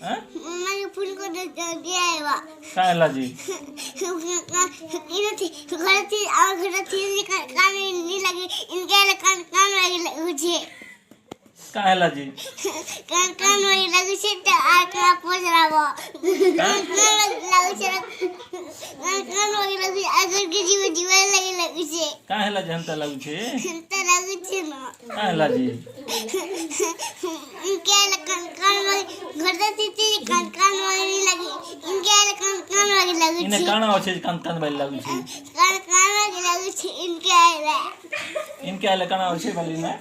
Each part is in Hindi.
हैं मैंने फूल को दिया है वा काहेला जी इनथी घर थी और घर थी कान नहीं लगी इनके कान लगी मुझे काहेला जी कान लगी से तो आका पोछ रहा वो कान लगी अगर के जीव लगी से काहेला जी हमता लागू छे तो लगी छे ना काहेला जी इनके कान घर थी कान नहीं लगी इनके कान लगी इने छे काना होछे कान बाई लागू छे कान लगी छे इनके आले काना होछे बाली ना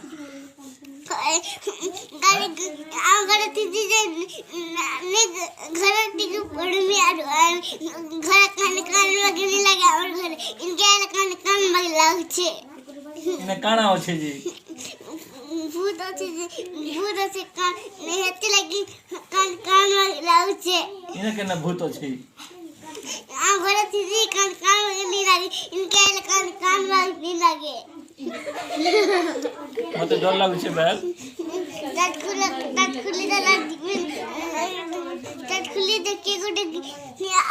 गाड़ी आगर थी जे ने घर टिक पड़ में घर कान लगने लगा और घर इनके कान लग छे इने काना होछे जी भूत से कान नहीं हते लगी कान लग छे इने केना भूत होछे आगर थी जे कान नहीं लगी इनके कान नहीं लगे मते डर लागू छे बैल खुली देखिए गोटे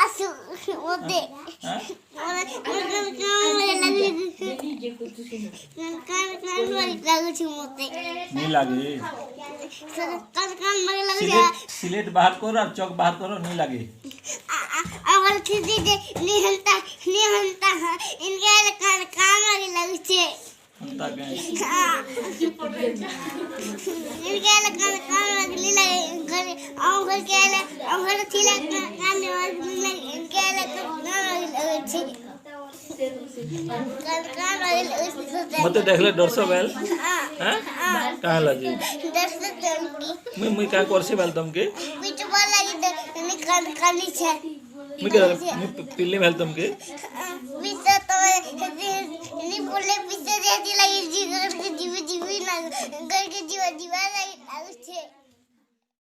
आसु ओते कान लागू छी मोते नहीं लागे कान लागू सिलेट बाहर करो और चौक बाहर करो नहीं लागे और खिदी दे निहंता इनके कान लागू छे हमता के इनके कान लगने लगे घर के घर थी कान लगने इनके लगे छे कान लगे मते देखले डरसो बैल हां काहेला जी दर्शक तमकी मुई का करसे बैल तुमके बीच बोल लगी कानी छे मुई पिल्ली बैल तुमके बीच तो नहीं बोले बीच देती लगी जी घर के जीव ना घर के जीवा लगी छे।